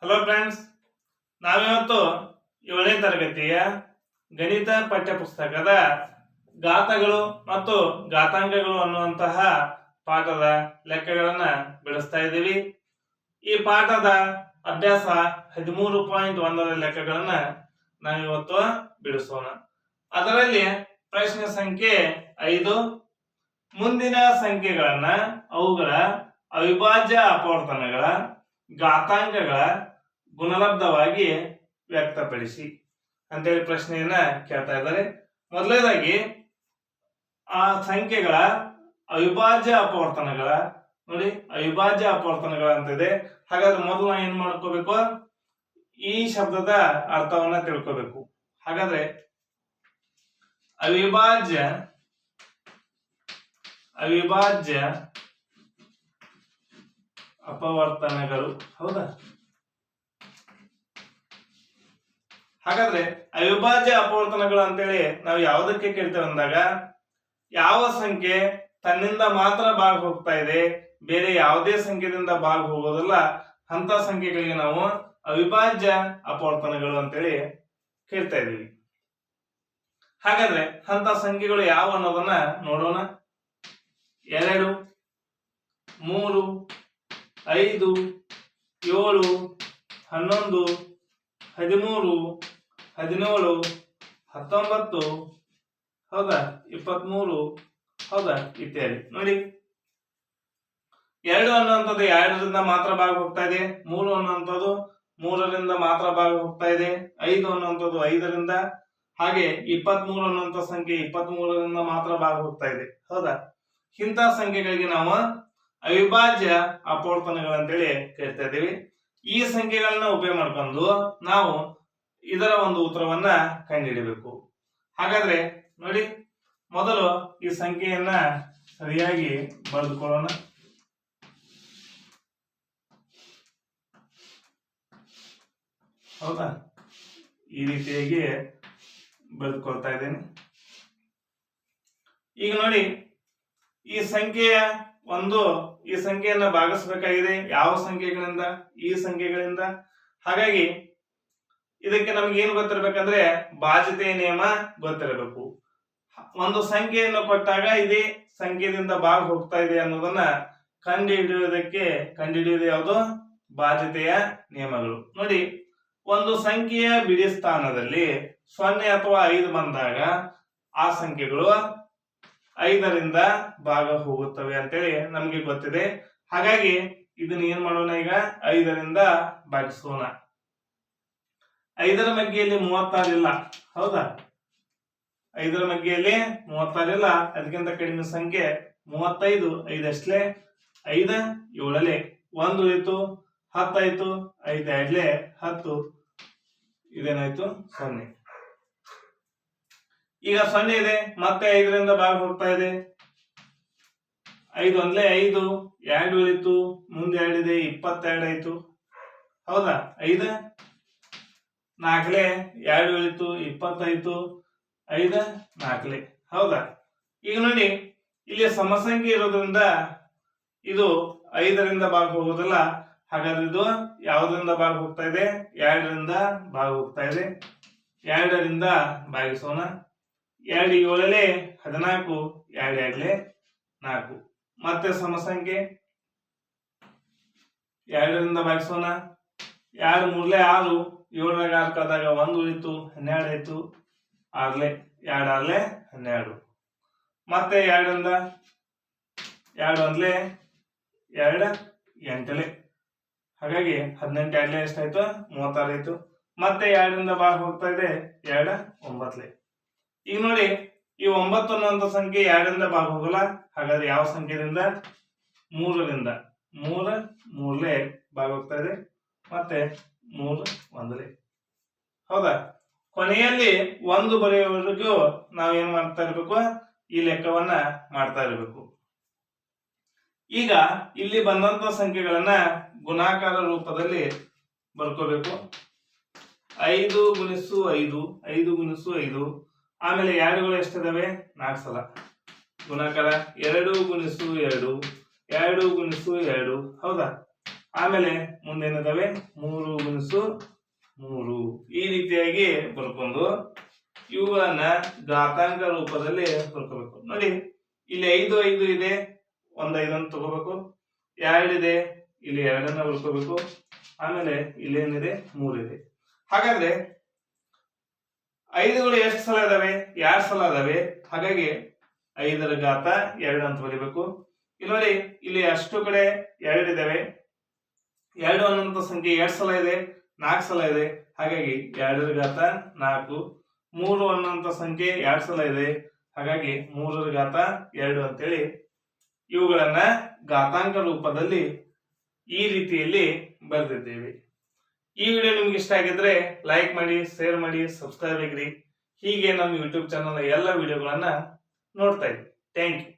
Hello friends, ನಾವಿವತ್ತು 7ನೇ ತರಗತಿಯ ಗಣಿತ ಪಠ್ಯಪುಸ್ತಕದ ಘಾತಗಳು ಮತ್ತು ಘಾತಾಂಕಗಳು ಅನ್ನುವಂತಹ ಪಾಠದ ಲೆಕ್ಕಗಳನ್ನ ಬಿಡಿಸ್ತಾ ಇದ್ದೀವಿ. ಈ ಪಾಠದ ಅಭ್ಯಾಸ 13.1ರ ಲೆಕ್ಕಗಳನ್ನ ನಾವಿವತ್ತು ಬಿಡಿಸೋಣ. ಅದರಲ್ಲಿ ಪ್ರಶ್ನೆ ಸಂಖ್ಯೆ 5, ಮುಂದಿನ ಸಂಖ್ಯೆಗಳನ್ನ ಅವುಗಳ ಅವಿಭಾಜ್ಯ ಅಪವರ್ತನಗಳ ಘಾತಾಂಕಗಳ ಗುಣಲಬ್ಧವಾಗಿ ವ್ಯಕ್ತಪಡಿಸಿ ಅಂತೇಳಿ ಪ್ರಶ್ನೆಯನ್ನ ಕೇಳ್ತಾ ಇದ್ದಾರೆ. ಮೊದಲನೇದಾಗಿ ಆ ಸಂಖ್ಯೆಗಳ ಅವಿಭಾಜ್ಯ ಅಪವರ್ತನಗಳ ನೋಡಿ, ಅವಿಭಾಜ್ಯ ಅಪವರ್ತನಗಳ ಅಂತಿದೆ. ಹಾಗಾದ್ರೆ ಮೊದಲು ನಾವು ಏನ್ ಮಾಡ್ಕೋಬೇಕು, ಈ ಶಬ್ದದ ಅರ್ಥವನ್ನ ತಿಳ್ಕೋಬೇಕು. ಹಾಗಾದ್ರೆ ಅವಿಭಾಜ್ಯ ಅಪವರ್ತನಗಳು, ಹೌದಾ? ಹಾಗಾದ್ರೆ ಅವಿಭಾಜ್ಯ ಅಪವರ್ತನಗಳು ಅಂತೇಳಿ ನಾವು ಯಾವುದಕ್ಕೆ ಕೇಳ್ತೇವೆ ಅಂದಾಗ, ಯಾವ ಸಂಖ್ಯೆ ತನ್ನಿಂದ ಮಾತ್ರ ಭಾಗ ಹೋಗ್ತಾ ಇದೆ, ಬೇರೆ ಯಾವುದೇ ಸಂಖ್ಯೆದಿಂದ ಭಾಗ ಹೋಗೋದಿಲ್ಲ, ಅಂತ ಸಂಖ್ಯೆಗಳಿಗೆ ನಾವು ಅವಿಭಾಜ್ಯ ಅಪವರ್ತನಗಳು ಅಂತೇಳಿ ಕೇಳ್ತಾ ಇದೀವಿ. ಹಾಗಾದ್ರೆ ಅಂತ ಸಂಖ್ಯೆಗಳು ಯಾವ ಅನ್ನೋದನ್ನ ನೋಡೋಣ. 2, 3, 5, 7, 11, 13, 17, 19, ಹೌದಾ, 23, ಹೌದಾ, ಇತ್ಯಾದಿ. ನೋಡಿ, 2 ಅನ್ನುವಂಥದ್ದು 2ರಿಂದ ಮಾತ್ರ ಭಾಗ ಹೋಗ್ತಾ ಇದೆ, 3 ಅನ್ನುವಂಥದ್ದು 3ರಿಂದ ಮಾತ್ರ ಭಾಗ ಹೋಗ್ತಾ ಇದೆ, 5 ಅನ್ನುವಂಥದ್ದು 5ರಿಂದ, ಹಾಗೆ 23 ಅನ್ನುವಂಥ ಸಂಖ್ಯೆ 23ರಿಂದ ಮಾತ್ರ ಭಾಗ ಹೋಗ್ತಾ ಇದೆ, ಹೌದಾ? ಇಂಥ ಸಂಖ್ಯೆಗಳಿಗೆ ನಾವು ಅವಿಭಾಜ್ಯ ಅಪವರ್ತನಗಳಂತೇಳಿ ಕೇಳ್ತಾ ಇದ್ದೀವಿ. ಈ ಸಂಖ್ಯೆಗಳನ್ನ ಉಪಯೋಗ ಮಾಡ್ಕೊಂಡು ನಾವು ಇದರ ಒಂದು ಉತ್ತರವನ್ನ ಕಂಡುಹಿಡಿಯಬೇಕು. ಹಾಗಾದ್ರೆ ನೋಡಿ, ಮೊದಲು ಈ ಸಂಖ್ಯೆಯನ್ನ ಸರಿಯಾಗಿ ಬರೆದುಕೊಳ್ಳೋಣ. ಹೌದಾ, ಈ ರೀತಿಯಾಗಿ ಬರೆದುಕೊಳ್ತಾ ಇದ್ದೇನೆ. ಈಗ ನೋಡಿ, ಈ ಸಂಖ್ಯೆಯನ್ನ ಭಾಗಿಸಬೇಕಾಗಿದೆ ಯಾವ ಸಂಖ್ಯೆಗಳಿಂದ? ಈ ಸಂಖ್ಯೆಗಳಿಂದ. ಹಾಗಾಗಿ ಇದಕ್ಕೆ ನಮ್ಗೆ ಏನು ಗೊತ್ತಿರಬೇಕಂದ್ರೆ ಭಾಜ್ಯತೆಯ ನಿಯಮ ಗೊತ್ತಿರಬೇಕು. ಒಂದು ಸಂಖ್ಯೆಯನ್ನು ಕೊಟ್ಟಾಗ ಇದೇ ಸಂಖ್ಯೆಯಿಂದ ಭಾಗ ಹೋಗ್ತಾ ಇದೆ ಅನ್ನೋದನ್ನ ಕಂಡುಹಿಡಿಯುವುದು ಯಾವುದು? ಭಾಜ್ಯತೆಯ ನಿಯಮಗಳು. ನೋಡಿ, ಒಂದು ಸಂಖ್ಯೆಯ ಬಿಡಿ ಸ್ಥಾನದಲ್ಲಿ 0 ಅಥವಾ 5 ಬಂದಾಗ ಆ ಸಂಖ್ಯೆಗಳು 5ರಿಂದ ಭಾಗ ಹೋಗುತ್ತವೆ ಅಂತೇಳಿ ನಮ್ಗೆ ಗೊತ್ತಿದೆ. ಹಾಗಾಗಿ ಇದನ್ನ ಏನ್ ಮಾಡೋಣ, ಈಗ 5ರಿಂದ ಭಾಗಿಸೋಣ. 5ರ ಮಗ್ಗೆಯಲ್ಲಿ 36 ಇಲ್ಲ, ಹೌದಾ? 5ರ ಮಗ್ಗೆಯಲ್ಲಿ 36 ಇಲ್ಲ, ಅದಕ್ಕಿಂತ ಕಡಿಮೆ ಸಂಖ್ಯೆ 35. 5 ಅಷ್ಟಲೇ, 5 7 1 ಉಳಿತು, 10 ಆಯ್ತು, 5 2 10, ಇದೇನಾಯ್ತು 0. ಈಗ 0 ಇದೆ, ಮತ್ತೆ 5ರಿಂದ ಭಾಗ ಹೋಗ್ತಾ ಇದೆ. 5 1 5, 2 ಉಳಿತು, ಮುಂದೆ 2 ಇದೆ, 22 ಆಯ್ತು, ಹೌದಾ? 5 4 2 ಉಳಿತು, 20 ಆಯ್ತು, 5 4, ಹೌದಾ? ಈಗ ನೋಡಿ, ಇಲ್ಲಿ ಸಮಸಂಖ್ಯೆ ಇರೋದ್ರಿಂದ ಇದು 5ರಿಂದ ಭಾಗ ಹೋಗೋದಿಲ್ಲ. ಹಾಗಾದ್ರೆ ಇದು ಯಾವುದರಿಂದ ಭಾಗ ಹೋಗ್ತಾ ಇದೆ? 2ರಿಂದ ಭಾಗ ಹೋಗ್ತಾ ಇದೆ. 2ರಿಂದ ಭಾಗಿಸೋಣ. 2 7 14, 2 2 4. ಮತ್ತೆ ಸಮಸಂಖ್ಯೆ 2ರಿಂದ ಭಾಗಿಸೋಣ. 2 3 6, 7 6 ಕಳೆದಾಗ 1 ಉಳಿತು, 12 ಆಯ್ತು, 6 2 6 12. ಮತ್ತೆ 2ರಿಂದ 2 1 2 8, ಹಾಗಾಗಿ 18 2 ಎಷ್ಟಾಯ್ತು? 36 ಆಯ್ತು. ಮತ್ತೆ 2ರಿಂದ ಭಾಗ ಹೋಗ್ತಾ ಇದೆ, 2 9. ಈಗ ನೋಡಿ, ಈ 9 ಅನ್ನುವಂಥ ಸಂಖ್ಯೆ 2ರಿಂದ ಭಾಗ ಹೋಗಲ್ಲ. ಹಾಗಾದ್ರೆ ಯಾವ ಸಂಖ್ಯೆಯಿಂದ? 3ರಿಂದ. 3 3 ಭಾಗ ಹೋಗ್ತಾ ಇದೆ, ಮತ್ತೆ 3 1, ಹೌದಾ? ಕೊನೆಯಲ್ಲಿ 1 ಬರೆಯುವವರೆಗೂ ನಾವೇನ್ ಮಾಡ್ತಾ ಇರ್ಬೇಕು? ಈ ಲೆಕ್ಕವನ್ನ ಮಾಡ್ತಾ ಇರಬೇಕು. ಈಗ ಇಲ್ಲಿ ಬಂದಂತ ಸಂಖ್ಯೆಗಳನ್ನ ಗುಣಾಕಾರ ರೂಪದಲ್ಲಿ ಬರ್ಕೋಬೇಕು. 5 ಗುಣಿಸು 5, 5 ಗುಣಿಸು 5, ಆಮೇಲೆ 2ಗಳು ಎಷ್ಟಿದಾವೆ? 4 ಸಲ ಗುಣಾಕಾರ. 2 ಗುಣಿಸು 2, 2 ಗುಣಿಸು 2, ಹೌದಾ? ಆಮೇಲೆ ಮುಂದೇನಿದಾವೆ 3 × 3 ಈ ರೀತಿಯಾಗಿ ಬರ್ಕೊಂಡು ಇವುಗಳನ್ನ ಘಾತಾಂಕ ರೂಪದಲ್ಲಿ ಬರ್ಕೋಬೇಕು. ನೋಡಿ ಇಲ್ಲಿ 5 ಇದೆ, 1 5 ತಗೋಬೇಕು. 2 ಇದೆ, ಇಲ್ಲಿ 2 ಬರ್ಕೋಬೇಕು. ಆಮೇಲೆ ಇಲ್ಲೇನಿದೆ 3 ಇದೆ. ಹಾಗಾದ್ರೆ 5ಗಳು ಎಷ್ಟು ಸಲ ಇದಾವೆ? 2 ಸಲ ಇದಾವೆ. ಹಾಗಾಗಿ 5 ರ ಘಾತ 2 ಅಂತ ಬರೀಬೇಕು. ಇಲ್ಲಿ ನೋಡಿ ಇಲ್ಲಿ ಅಷ್ಟು ಕಡೆ 2 ಇದಾವೆ. 2 ಅನ್ನುವಂತ ಸಂಖ್ಯೆ 2 ಸಲ ಇದೆ, 4 ಸಲ ಇದೆ. ಹಾಗಾಗಿ 2 ರ ಘಾತ 4. 3 ಅನ್ನುವಂತ ಸಂಖ್ಯೆ 2 ಸಲ ಇದೆ. ಹಾಗಾಗಿ 3 ರ ಘಾತ 2 ಅಂತೇಳಿ ಇವುಗಳನ್ನ ಘಾತಾಂಕ ರೂಪದಲ್ಲಿ ಈ ರೀತಿಯಲ್ಲಿ ಬರೆದಿದ್ದೇವೆ. ಈ ವಿಡಿಯೋ ನಿಮ್ಗೆ ಇಷ್ಟ ಆಗಿದ್ರೆ ಲೈಕ್ ಮಾಡಿ, ಶೇರ್ ಮಾಡಿ, ಸಬ್ಸ್ಕ್ರೈಬ್ ಆಗಿರಿ. ಹೀಗೆ ನಮ್ಮ ಯೂಟ್ಯೂಬ್ ಚಾನಲ್ ಎಲ್ಲ ವಿಡಿಯೋಗಳನ್ನ ನೋಡ್ತಾ ಇರಿ. Thank you.